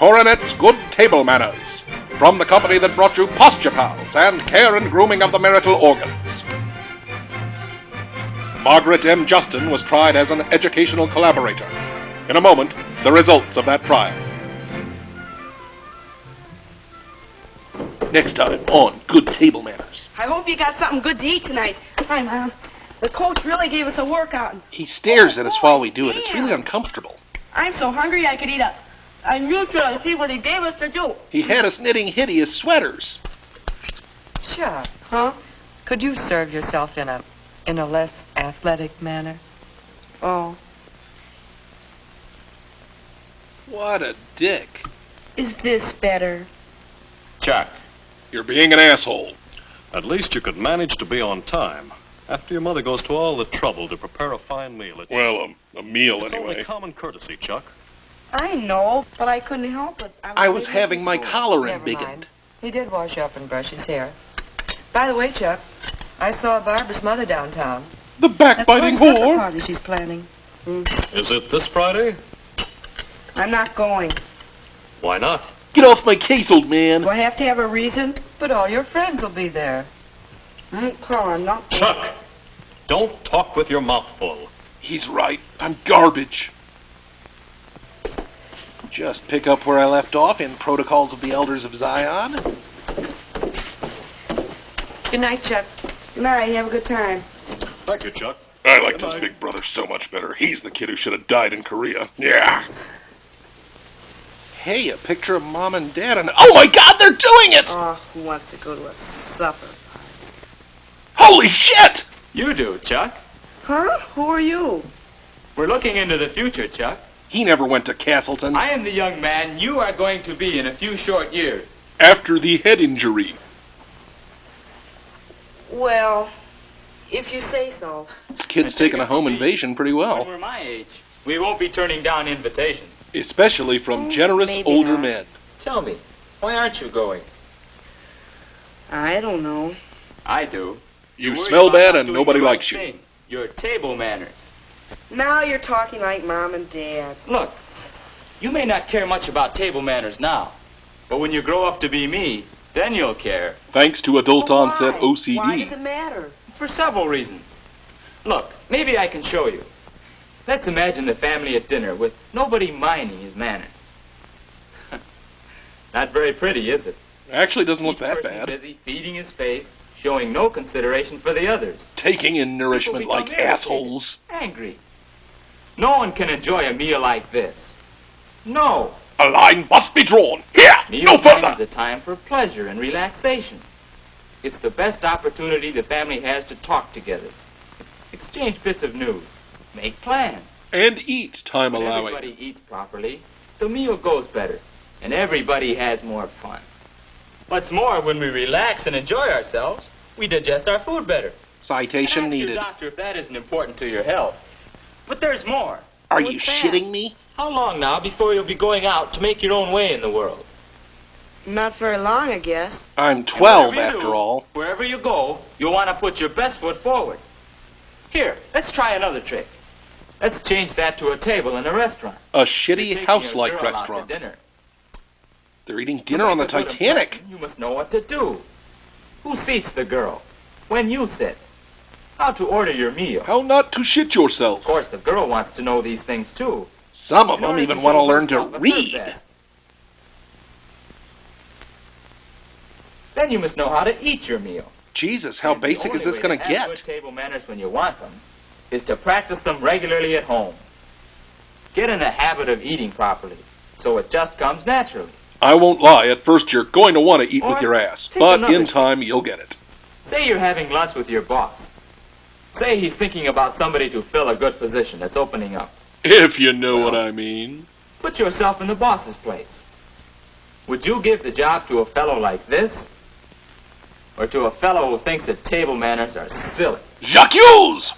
Coronet's Good Table Manners, from the company that brought you Posture Pals and Care and Grooming of the Marital Organs. Margaret M. Justin was tried as an educational collaborator. In a moment, the results of that trial. Next time on Good Table Manners. I hope you got something good to eat tonight. Hi, Mom. The coach really gave us a workout. He stares at us while we do it. It's really uncomfortable. I'm so hungry I could eat a neutral and see what he gave us to do. He had us knitting hideous sweaters. Chuck, Huh? could you serve yourself in a less athletic manner? Oh. What a dick. Is this better? Chuck, You're being an asshole. at least you could manage to be on time. After your mother goes to all the trouble to prepare a fine meal, Well, a meal it's anyway. only common courtesy, Chuck. I know, but I couldn't help it. I was having my collar Never embiggened. mind. He did wash up and brush his hair. By the way, Chuck, I saw Barbara's mother downtown. The That's backbiting quite a supper whore. party she's planning. Is it this Friday? I'm not going. Why not? Get off my case, old man. Do I have to have a reason? But all your friends will be there. Carl, I'm not going. Chuck, don't talk with your mouth full. He's right. I'm garbage. Just pick up where I left off in Protocols of the Elders of Zion. Good night, Chuck. Good night. Have a good time. Thank you, Chuck. I liked Good his night. big brother so much better. He's the kid who should have died in Korea. Yeah. Hey, a picture of Mom and Dad and... Oh my God, they're doing it! Oh, who wants to go to a supper? Holy shit! You do, Chuck. Huh? Who are you? We're looking into the future, Chuck. He never went to Castleton. I am the young man you are going to be in a few short years. After the head injury. Well, if you say so. This kid's taking a home invasion pretty When well. we're my age, we won't be turning down invitations. Especially from generous maybe older not. men. Tell me, why aren't you going? I don't know. I do. You You're worried smell about bad not and doing nobody the right likes you. thing. Your table manners. Now you're talking like Mom and Dad. Look, you may not care much about table manners now, but when you grow up to be me, then you'll care. Thanks to adult Well, onset why? OCD. Why does it matter? For several reasons. Look, maybe I can show you. Let's imagine the family at dinner with nobody minding his manners. Not very pretty, is it? Actually doesn't look Each that person bad. busy feeding his face, showing no consideration for the others. Taking in nourishment People like become irritated, assholes. Angry. No one can enjoy a meal like this. No. A line must be drawn. Here, Meal no time further. is a time for pleasure and relaxation. It's the best opportunity the family has to talk together, exchange bits of news, make plans. And eat, time When allowing. everybody eats properly, the meal goes better, and everybody has more fun. What's more, when we relax and enjoy ourselves, we digest our food better. Citation Ask your needed. doctor if that isn't important to your health. But there's more. Are What's you that? shitting me? How long now before you'll be going out to make your own way in the world? Not very long, I guess. I'm 12 And whatever you after do, all. Wherever you go, you'll want to put your best foot forward. Here, let's try another trick. Let's change that to a table in a restaurant. A You're shitty taking house-like your girl out to restaurant. dinner. They're eating To dinner on the make a good Titanic. impression, You must know what to do. Who seats the girl? When you sit? How to order your meal? How not to shit Of yourself. course, the girl wants to know these things too. Some of In them order even want to show learn to herself at her read. best. Then you must know how to eat your meal. Jesus, how And the basic is only this way going to to have get? Good table manners when you want them is to practice them regularly at home. Get in the habit of eating properly, so it just comes naturally. I won't lie, at first you're going to want to eat with Or your ass. take But another in case. time, you'll get it. Say you're having lunch with your boss. Say he's thinking about somebody to fill a good position that's opening up. If you know what Well. I mean. Put yourself in the boss's place. Would you give the job to a fellow like this? Or to a fellow who thinks that table manners are silly? J'accuse!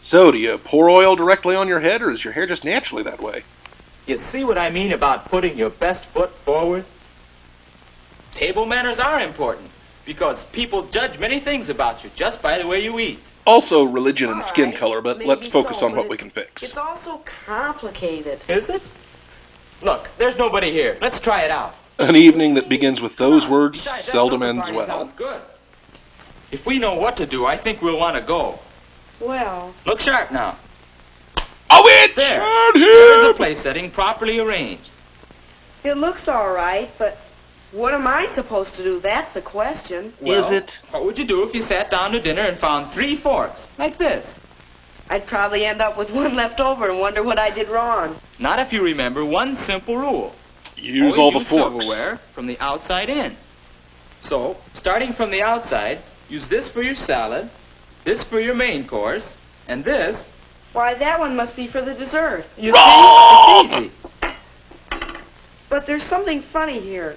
So, do you pour oil directly on your head, or is your hair just naturally that way? You see what I mean about putting your best foot forward? Table manners are important because people judge many things about you just by the way you eat. Also religion and skin All right, color, but maybe let's focus so, on what but we can fix. It's also complicated. Is it? Look, there's nobody here. Let's try it out. An evening that begins with those words Besides, that seldom supper ends party well. sounds good. If we know what to do, I think we'll want to go. Well, Look sharp now. Oh, it There. shot There's the him! place setting properly arranged. it looks all right, but what am I supposed to do? That's the question. Is it? What would you do if you sat down to dinner and found 3 forks, like this? I'd probably end up with one left over and wonder what I did wrong. Not if you remember one simple rule. Use Always all the use forks. silverware from the outside in. So, starting from the outside, use this for your salad, this for your main course, and this... Why, that one must be for the dessert. You Wrong! see? It's easy. But there's something funny here.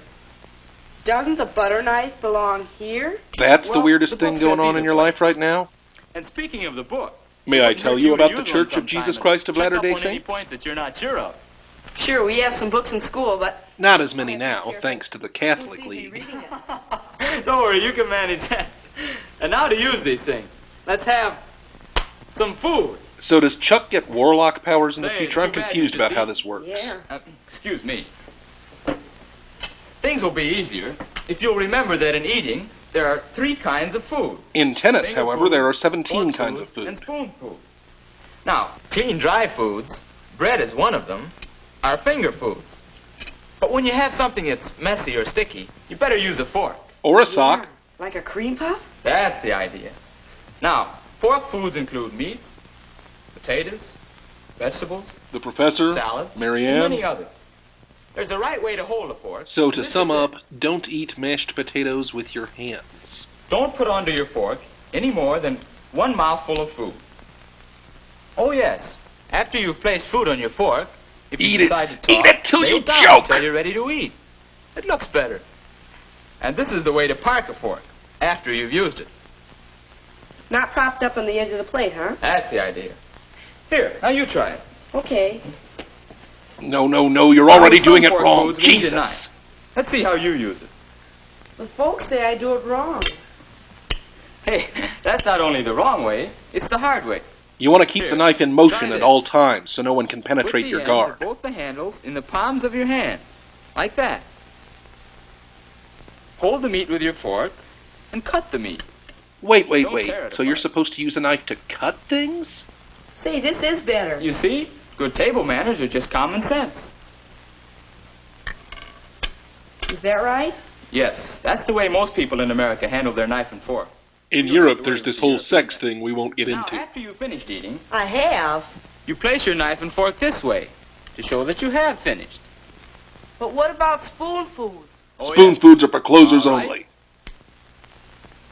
Doesn't the butter knife belong here? That's the Well, weirdest the thing book going says on in either your place. life right now? And speaking of the book... May it I wouldn't tell hurt you to about use the one Church of sometime Jesus and Christ of check up Latter-day on any Saints? points that you're not sure of. Sure, we have some books in school, but Not as many now, thanks to the who Catholic sees me League. reading it? Don't worry, you can manage that. And now to use these things. Let's have some food. So does Chuck get warlock powers in the Say, future? I'm it's too bad confused you about just how eat. this works. Yeah. Excuse me. Things will be easier if you'll remember that in eating, there are 3 kinds of food. In tennis, Finger however, foods, there are 17 fork kinds of foods, and food. spoon foods. Now, clean dry foods, bread is one of them, are finger foods. But when you have something that's messy or sticky, you better use a fork. Or a sock. Like a cream puff? That's the idea. Now, fork foods include meats, potatoes, vegetables, The professor, salads, and Marianne. many others. There's a right way to hold a fork. So to This sum is it. up, don't eat mashed potatoes with your hands. Don't put onto your fork any more than 1 mouthful of food. Oh, yes. After you've placed food on your fork, if you Eat it. decide to talk, Eat it till lay you it down choke. until you're ready to eat. It looks better. And this is the way to park a fork after you've used it. Not propped up on the edge of the plate, huh? That's the idea. Here, now you try it. Okay. No, you're Now, already with some doing it fork wrong. foods, we need a Jesus. knife. Let's see how you use it. The folks say I do it wrong. Hey, that's not only the wrong way, it's the hard way. You want to keep Here, the knife in motion try at this. all times so no one can Put penetrate the your ends guard. of both the handles in the palms of your hands, like that. Hold the meat with your fork and cut the meat. Wait. Don't tear it So you're apart. supposed to use a knife to cut things? Say, this is better. You see, good table manners are just common sense. Is that right? Yes, that's the way most people in America handle their knife and fork. In Europe, there's this whole sex thing we won't get Now, into. after you've finished eating, I have. you place your knife and fork this way to show that you have finished. But what about spoon foods? Oh, Spoon yes. foods are for closers All right. only.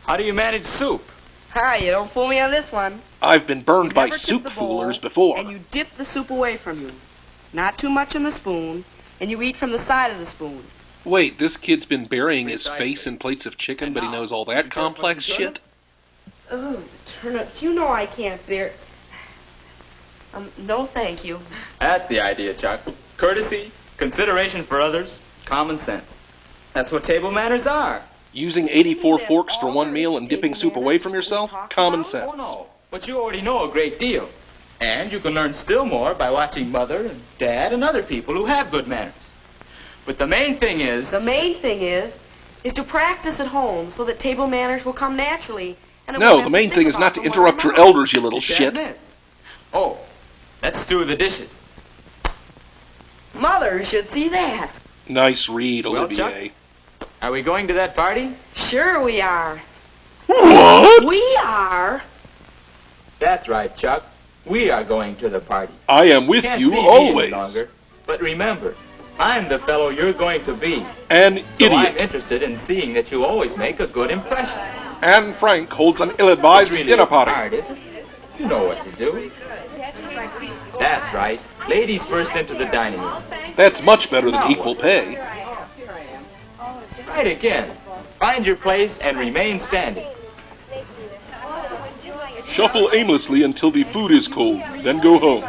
How do you manage soup? Hi, you don't fool me on this one. I've been burned You by never tip soup the bowl, foolers before. And you dip the soup away from you. Not too much in the spoon, and you eat from the side of the spoon. Wait, this kid's been burying his face in plates of chicken, And but he now, knows all you that turn complex from the shit? Ugh, turnips. You know I can't bear... no thank you. That's the idea, Chuck. Courtesy, consideration for others, common sense. That's what table manners are. Using 84 That's forks for all one there meal is and to dipping table soup away manners from we yourself? talk Common about? sense. Oh, no. But you already know a great deal. And you can learn still more by watching Mother and Dad and other people who have good manners. But the main thing is... The main thing is to practice at home so that table manners will come naturally. And I No, won't the have main to thing think is not about to them while interrupt I'm your out. elders, you little You shit. can't miss. Oh, let's do the dishes. Mother should see that. Nice read, Well, Olivier. Are we going to that party? Sure we are. What? We are. That's right, Chuck. We are going to the party. I am with Can't you see me any always. longer, but remember, I'm the fellow you're going to be. An So I'm idiot. interested in seeing that you always make a good impression. Anne Frank holds an ill-advised This really dinner isn't party. hard, is it? You know what to do. That's right. Ladies first into the dining room. That's much better than equal pay. Right again. Find your place and remain standing. Shuffle aimlessly until the food is cold, then go home.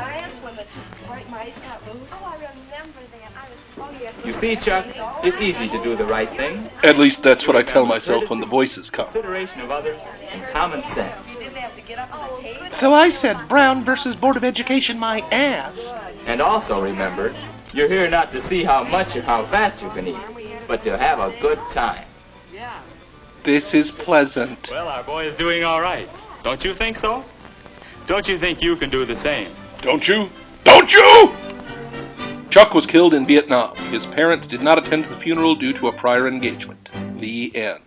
You see, Chuck, it's easy to do the right thing. At least that's what I tell myself when the voices come. Consideration of others and common sense. So I said Brown versus Board of Education my ass. And also remember, You're here not to see how much or how fast you can eat, but to have a good time. This is pleasant. Well, our boy is doing all right. Don't you think so? Don't you think you can do the same? Don't you? Don't you? Chuck was killed in Vietnam. His parents did not attend the funeral due to a prior engagement. The end.